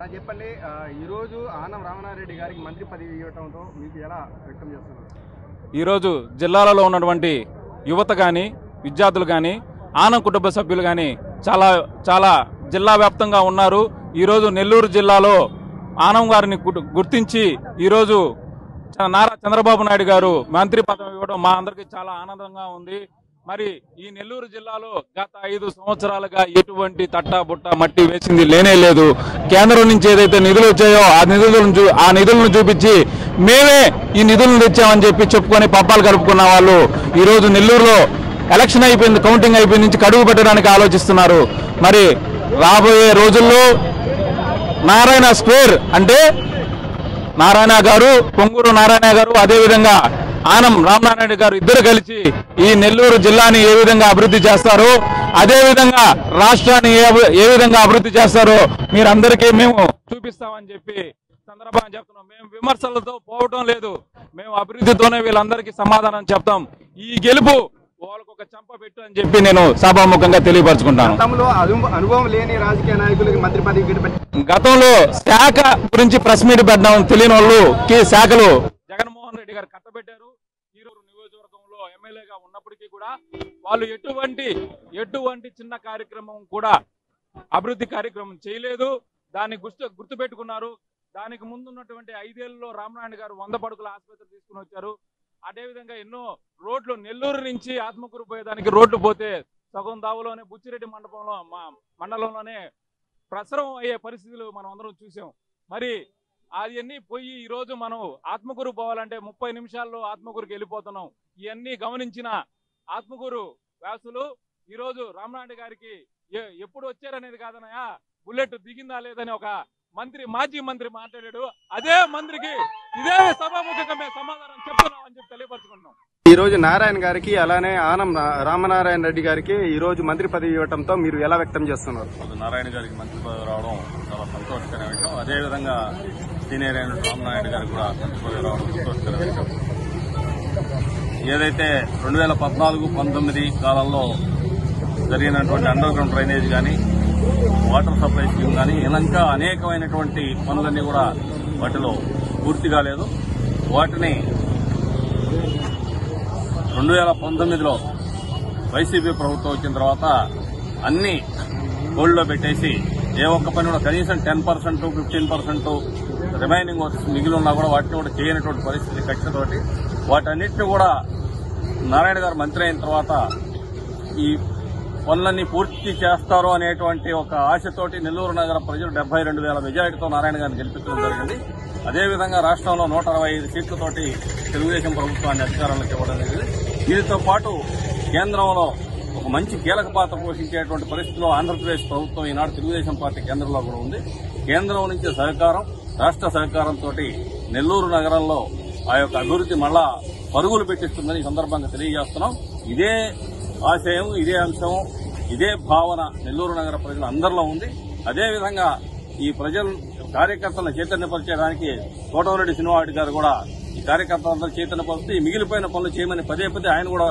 చెప్పండి, ఈరోజు ఆనం రామనారెడ్డి గారికి మంత్రి పదవి ఇవ్వడంతో మీకు ఎలా వ్యక్తం చేస్తున్నారు? ఈరోజు జిల్లాలలో ఉన్నటువంటి యువత కానీ విద్యార్థులు కానీ ఆనం కుటుంబ సభ్యులు కానీ చాలా జిల్లా వ్యాప్తంగా ఉన్నారు. ఈరోజు నెల్లూరు జిల్లాలో ఆనం గారిని గుర్తించి ఈరోజు నారా చంద్రబాబు నాయుడు గారు మంత్రి పదవి ఇవ్వడం మా అందరికీ చాలా ఆనందంగా ఉంది. మరి ఈ నెల్లూరు జిల్లాలో గత 5 సంవత్సరాలుగా ఎటువంటి తట్టాబుట్ట మట్టి వేసింది లేనే లేదు. కేంద్రం నుంచి ఏదైతే నిధులు వచ్చాయో ఆ నిధులను చూపించి మేమే ఈ నిధులను తెచ్చామని చెప్పుకొని పబ్బాలు కలుపుకున్న వాళ్ళు ఈరోజు నెల్లూరులో ఎలక్షన్ అయిపోయింది, కౌంటింగ్ అయిపోయింది నుంచి కడుగు పెట్టడానికి ఆలోచిస్తున్నారు. మరి రాబోయే రోజుల్లో నారాయణ స్క్వేర్ అంటే నారాయణ గారు, పొంగూరు నారాయణ గారు, అదేవిధంగా ఆనం రామనారాయణ గారు ఇద్దరు కలిసి ఈ నెల్లూరు జిల్లాని ఏ విధంగా అభివృద్ధి చేస్తారో, అదేవిధంగా రాష్ట్రాన్ని ఏ విధంగా అభివృద్ధి చేస్తారో మీరందరికీ మేము చూపిస్తామని చెప్పి సందర్భంగా చెప్తున్నాం. మేము విమర్శలతో పోవటం లేదు, మేము అభివృద్ధితోనే వీళ్ళందరికీ సమాధానం చెప్తాం. ఈ గెలుపు వాళ్ళకు ఒక చెంప పెట్టు అని చెప్పి నేను సభాముఖంగా తెలియపరచుకుంటాను. అనుభవం లేని రాజకీయ నాయకులకి మంత్రి పదవి గతంలో శాఖ గురించి ప్రెస్ మీట్ పెట్టడం తెలియని వాళ్ళకి శాఖలు జగన్మోహన్ రెడ్డి గారు కట్టబెట్టారు. ఈరోజు నియోజకవర్గంలో ఎమ్మెల్యేగా ఉన్నప్పటికీ కూడా వాళ్ళు ఎటువంటి చిన్న కార్యక్రమం కూడా అభివృద్ధి కార్యక్రమం చేయలేదు. దాన్ని గుర్తుపెట్టుకున్నారు. దానికి ముందున్నటువంటి 5 ఏళ్లలో రామనారాయణ గారు 100 పడుకుల ఆసుపత్రి తీసుకుని వచ్చారు. అదేవిధంగా ఎన్నో రోడ్లు నెల్లూరు నుంచి ఆత్మకూరు పోయేదానికి రోడ్లు పోతే సగం దావులోనే బుచ్చిరెడ్డి మండపంలో మండలంలోనే ప్రసరం అయ్యే పరిస్థితులు మనం అందరం చూసాం. మరి అవన్నీ పోయి ఈరోజు మనం ఆత్మకూరు పోవాలంటే 30 నిమిషాల్లో ఆత్మకూరుకి వెళ్ళిపోతున్నాం. ఇవన్నీ గమనించిన ఆత్మకూరు వ్యాసులు ఈరోజు రామనారాయణ గారికి ఎప్పుడు వచ్చారనేది కాదనయా, బుల్లెట్ దిగిందా లేదని ఒక మాజీ మంత్రి మాట్లాడాడు. అదే మంత్రికి ఇదే సభాముఖంగా మేము సమాధానం చెప్తున్నాం అని చెప్పి తెలియపరచుకుంటున్నాం. ఈ రోజు నారాయణ గారికి అలానే ఆనం రామనారాయణ రెడ్డి గారికి ఈ రోజు మంత్రి పదవి ఇవ్వడంతో మీరు ఎలా వ్యక్తం చేస్తున్నారు? నారాయణ గారికి మంత్రి పదవి రావడం చాలా సంతోషకరమైన విషయం. అదేవిధంగా సీనియర్ అయిన రామనాయుడు గారికి కూడా మంత్రి పదవి రావడం సంతోషకరమైన విషయం. ఏదైతే 2014-19 కాలంలో జరిగినటువంటి అండర్ గ్రౌండ్ డ్రైనేజ్ కానీ, వాటర్ సప్లై స్కీమ్ కానీ, ఇంకా అనేకమైనటువంటి పనులన్నీ కూడా వాటిలో పూర్తి కాలేదు. వాటిని 2019లో వైసీపీ ప్రభుత్వం వచ్చిన తర్వాత అన్ని హోల్డ్లో పెట్టేసి ఏ ఒక్క పని కూడా కనీసం 10%, 15% రిమైనింగ్ వర్క్స్ మిగిలి ఉన్నా కూడా వాటిని కూడా చేయనటువంటి పరిస్థితి కక్షతోటి వాటన్నిటిని కూడా నారాయణ గారు మంత్రి అయిన తర్వాత ఈ పనులన్నీ పూర్తి చేస్తారు అనేటువంటి ఒక ఆశతోటి నెల్లూరు నగర ప్రజలు 72,000 మెజారిటీతో నారాయణ గారిని గెలిపించడం జరిగింది. అదేవిధంగా రాష్ట్రంలో 165 సీట్లతోటి తెలుగుదేశం ప్రభుత్వాన్ని అధికారంలోకి ఇవ్వడం జరిగింది. దీనితో పాటు కేంద్రంలో ఒక మంచి కీలక పాత్ర పోషించేటువంటి పరిస్థితిలో ఆంధ్రప్రదేశ్ ప్రభుత్వం ఈనాడు తెలుగుదేశం పార్టీ కేంద్రంలో కూడా ఉంది. కేంద్రం నుంచి సహకారం, రాష్ట్ర సహకారంతో నెల్లూరు నగరంలో ఆ యొక్క అభివృద్ధి మళ్లా పరుగులు పెట్టిస్తుందని ఈ సందర్భంగా తెలియజేస్తున్నాం. ఇదే ఆశయం, ఇదే అంశం, ఇదే భావన నెల్లూరు నగర ప్రజలు అందరిలో ఉంది. అదేవిధంగా ఈ ప్రజలు కార్యకర్తలను చైతన్యపరిచేయడానికి కోటమిరెడ్డి శ్రీనివాసరెడ్డి గారు కూడా ఈ కార్యకర్తలందరూ చైతన్యపరుస్తూ ఈ మిగిలిపోయిన పనులు చేయమని పదే ఆయన కూడా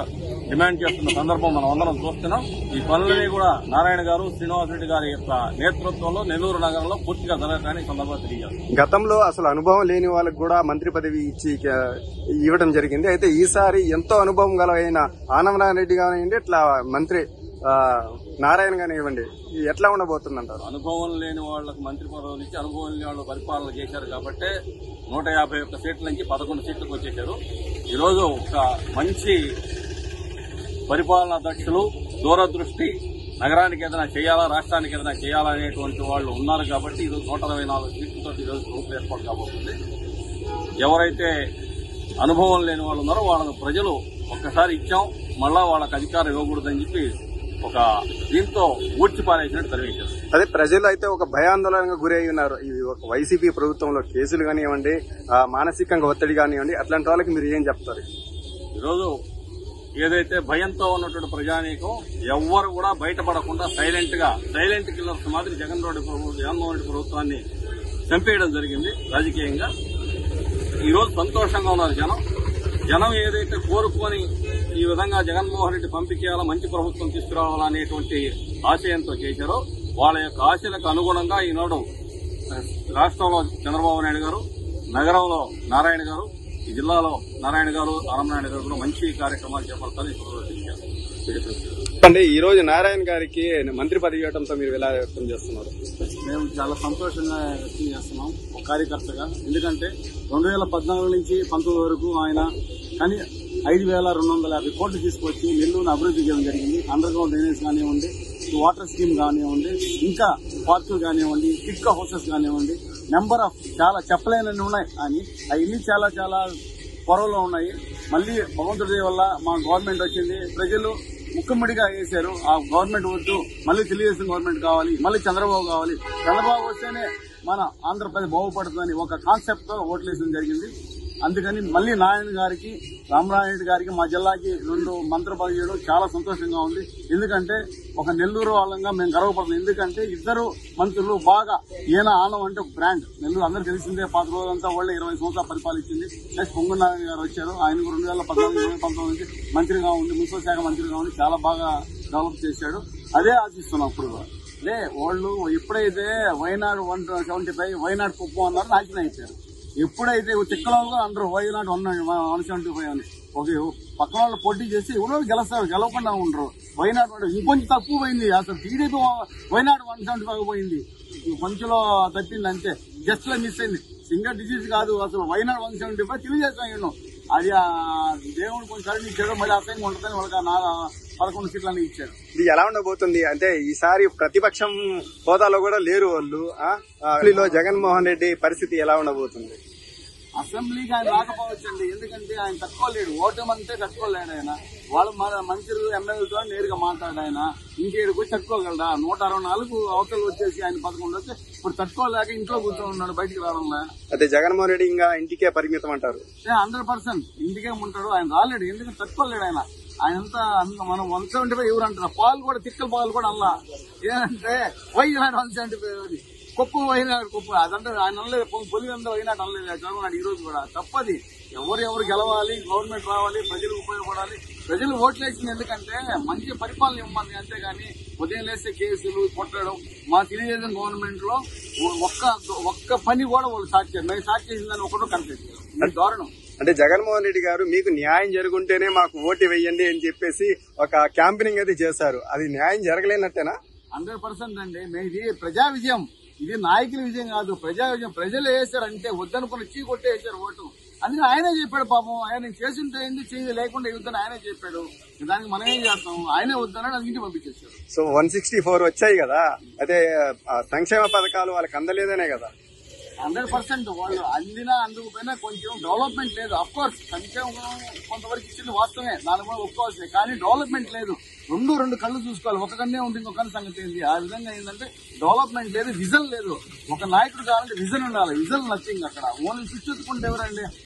డిమాండ్ చేస్తున్న సందర్భం మనం అందరం చూస్తున్నాం. ఈ పనులని కూడా నారాయణ గారు, శ్రీనివాసరెడ్డి గారి యొక్క నేతృత్వంలో నెల్లూరు నగరంలో పూర్తిగా జరగడానికి సందర్భంగా తెలియజేస్తారు. గతంలో అసలు అనుభవం లేని వాళ్ళకు కూడా మంత్రి పదవి ఇవ్వడం జరిగింది. అయితే ఈసారి ఎంతో అనుభవం గల అయిన ఆనందనారెడ్డి గారు ఇట్లా మంత్రి నారాయణ గారిని ఇవ్వండి, ఎట్లా ఉండబోతుందంటారు? అనుభవం లేని వాళ్లకు మంత్రి పదవులు ఇచ్చి అనుభవం లేని వాళ్ళు పరిపాలన చేశారు కాబట్టి 151 సీట్ల నుంచి 11 సీట్లకు వచ్చేశారు. ఈరోజు ఒక మంచి పరిపాలనా దక్షులు, దూరదృష్టి, నగరానికి ఏదైనా చేయాలా, రాష్ట్రానికి ఏదైనా చేయాలా అనేటువంటి వాళ్ళు ఉన్నారు కాబట్టి ఈరోజు 124 సీట్లతో ఈరోజు ప్రభుత్వం ఏర్పాటు కాబోతుంది. ఎవరైతే అనుభవం లేని వాళ్ళు ఉన్నారో వాళ్ళకు ప్రజలు ఒక్కసారి ఇచ్చాం, మళ్ళా వాళ్ళకి అధికారం ఇవ్వకూడదని చెప్పి ఒక దీంతో ఊడ్చిపారేసినట్టు తెలియజేశారు. అదే ప్రజలు అయితే ఒక భయాందోళనగా గురై ఉన్నారు. ఒక వైసీపీ ప్రభుత్వంలో కేసులు కానివ్వండి, మానసికంగా ఒత్తిడి కానివ్వండి, అట్లాంటి వాళ్ళకి మీరు ఏం చెప్తారు? ఈరోజు ఏదైతే భయంతో ఉన్నటువంటి ప్రజానీకం ఎవ్వరు కూడా బయటపడకుండా సైలెంట్ కిల్లర్స్ మాదిరి జగన్మోహన్ రెడ్డి ప్రభుత్వాన్ని చంపేయడం జరిగింది రాజకీయంగా. ఈరోజు సంతోషంగా ఉన్నారు జనం ఏదైతే కోరుకొని ఈ విధంగా జగన్మోహన్ రెడ్డి పంపించేయాలా, మంచి ప్రభుత్వం తీసుకురావాలనేటువంటి ఆశయంతో చేశారో వాళ్ళ యొక్క ఆశలకు అనుగుణంగా ఈనాడు రాష్ట్రంలో చంద్రబాబు నాయుడు గారు, నగరంలో నారాయణ గారు, ఈ జిల్లాలో నారాయణ గారు, ఆనందనారాయణ గారు కూడా మంచి కార్యక్రమాలు చేపడతారు. అంటే ఈ రోజు నారాయణ గారికి మంత్రి పదవి ఇవ్వడంతో మీరు ఎలా వ్యక్తం చేస్తున్నారు? మేము చాలా సంతోషంగా వ్యక్తం చేస్తున్నాం ఒక కార్యకర్తగా. ఎందుకంటే 2014 నుంచి 19 వరకు ఆయన కానీ 5,250 కోట్లు తీసుకొచ్చి నెల్లూరును అభివృద్ధి చేయడం జరిగింది. అండర్ గ్రౌండ్ డ్రైనేజ్ కానివ్వండి, వాటర్ స్కీమ్ కానివ్వండి, ఇంకా పార్కులు కానివ్వండి, కిట్కా హౌసెస్ కానివ్వండి, నెంబర్ ఆఫ్ చాలా చెప్పలేనన్ని ఉన్నాయి. అని అవన్నీ చాలా చాలా పొరవలో ఉన్నాయి. మళ్ళీ భగవంతుడి వల్ల మా గవర్నమెంట్ వచ్చింది, ప్రజలు ముక్కుమ్మడిగా వేశారు. ఆ గవర్నమెంట్ వద్దు, మళ్ళీ తెలుగుదేశం గవర్నమెంట్ కావాలి, మళ్ళీ చంద్రబాబు కావాలి, చంద్రబాబు వస్తేనే మన ఆంధ్రప్రదేశ్ బాగుపడుతుందని ఒక కాన్సెప్ట్ తో ఓట్లేసడం జరిగింది. అందుకని మళ్ళీ నారాయణ గారికి, రామనారాయణ గారికి, మా జిల్లాకి 2 మంత్రి పదవి చేయడం చాలా సంతోషంగా ఉంది. ఎందుకంటే ఒక నెల్లూరు వాళ్ళంగా మేము గర్వపడుతున్నాం. ఎందుకంటే ఇద్దరు మంత్రులు బాగా ఈయన ఆనం అంటే ఒక బ్రాండ్. నెల్లూరు అందరూ తెలిసిందే, 10 రోజులంతా వాళ్ళే 20 సంవత్సరాలు పరిపాలించింది. నెక్స్ట్ పొంగు నారాయణ గారు వచ్చారు. ఆయన 2014-2019 నుంచి మంత్రిగా ఉండి, మున్సిపల్ శాఖ మంత్రిగా ఉండి చాలా బాగా డెవలప్ చేశాడు. అదే ఆశిస్తున్నాం. అప్పుడు అదే వాళ్ళు ఎప్పుడైతే వైనాడు 175 వైనాడు కుప్పం అన్నారు, నాశనం అయిపోయారు. ఎప్పుడైతే తిక్కలలో అందరూ వైనాడు 175 అని ఒక పక్కన వాళ్ళు పోటీ చేసి ఎవరో గెలుస్తారు, గెలవకుండా ఉండరు. వైనాడు ఇంకొంచెం తక్కువ పోయింది. అసలు టీడీపీ వైనాడు 175 పోయింది, కొంచెంలో తప్పింది అంతే, జస్ట్ లో మిస్ అయింది. సింగర్ డిసీజ్ కాదు, అసలు వైనాడు 175 తెలియజేస్తాను. అది దేవుడు కొంచెం కరుణించాడు, మళ్ళీ అసహ్యంగా ఉంటుందని వాళ్ళకి 11 సీట్లని ఇచ్చారు. ఇది ఎలా ఉండబోతుంది అంటే ఈసారి ప్రతిపక్షం హోదాలో కూడా లేరు వాళ్ళు. అసెంబ్లీలో జగన్మోహన్ రెడ్డి పరిస్థితి ఎలా ఉండబోతుంది? అసెంబ్లీకి ఆయన రాకపోవచ్చండి. ఎందుకంటే ఆయన తట్టుకోలేడు, ఓటమంటే తట్టుకోలేడు. ఆయన వాళ్ళు మన మంత్రులు ఎమ్మెల్యేలతో నేరుగా మాట్లాడు. ఆయన ఇంకేడుకు తట్టుకోగలడా? 164 అవతలు వచ్చేసి ఆయన 11 వస్తే ఇప్పుడు తట్టుకోలేక ఇంట్లో కూర్చొని ఉన్నాడు, బయటికి రావడంలా. అదే జగన్మోహన్ రెడ్డి ఇంకా ఇంటికే పరిమితం అంటారు. 100% ఇంటికే ఉంటాడు. ఆయన రాలేడు, ఎందుకంటే తట్టుకోలేడు. ఆయనంతా మనం 175 ఎవరు అంటారు? పాలు కూడా, తిక్కల పాలు కూడా అలా ఏంటంటే వైనాడు 175 కుప్పం వైనాడు కుప్పం అదంటే ఆయన అనలేదు. పొలి అందరూ వైనాడు అనలేదు చదువున్నాడు. ఈ రోజు కూడా తప్పది. ఎవరు గెలవాలి, గవర్నమెంట్ రావాలి, ప్రజలకు ఉపయోగపడాలి. ప్రజలు ఓట్లు వేసింది ఎందుకంటే మంచి పరిపాలన ఇవ్వమంది, అంతేగాని ఉదయం లేస్తే కేసులు కొట్టడం. మా తెలుగుదేశం గవర్నమెంట్ లో ఒక్క పని కూడా వాళ్ళు సాక్షి మేము సాక్షి చేసిందని ఒకటో కనిపించారు. దారుణం. అంటే జగన్మోహన్ రెడ్డి గారు మీకు న్యాయం జరుగుంటేనే మాకు ఓటు వేయండి అని చెప్పేసి ఒక క్యాంపెయినింగ్ అది చేశారు. అది న్యాయం జరగలేనట్టేనా? 100% అండి. ఇది ప్రజా విజయం, ఇది నాయకుల విజయం కాదు, ప్రజా విజయం. ప్రజలు వేశారంటే వద్దనుకుని చీ కొట్టే వేశారు ఓటు. అందుకని ఆయనే చెప్పాడు. పాపం ఆయన చేసింటే ఏంది, చేయ లేకుండా ఇవ్వద్దని ఆయనే చెప్పాడు. దానికి మనం ఏం చేస్తాం? ఆయనే వద్దన్నాడు, అది ఇంటికి పంపించేశారు. సో 164 వచ్చాయి కదా, అదే సంక్షేమ పథకాలు వాళ్ళకి అందలేదనే కదా. 100% వాళ్ళు అందినా అందుకుపోయినా కొంచెం డెవలప్మెంట్ లేదు. అఫ్ కోర్స్ సంక్షేమం కొంతవరకు ఇచ్చింది వాస్తవమే, దాని కూడా ఒప్పుకోవాల్సిందే. కానీ డెవలప్మెంట్ లేదు. రెండు కళ్ళు చూసుకోవాలి. ఒక కన్నే ఉంటుంది, ఇంకొక సంగతి ఏంది. ఆ విధంగా ఏంటంటే డెవలప్మెంట్ లేదు, విజన్ లేదు. ఒక నాయకుడు కావాలంటే విజన్ ఉండాలి. విజన్ నచ్చింది అక్కడ. ఓన్లీ స్విచ్ ఎత్తుకుంటే ఎవరండి?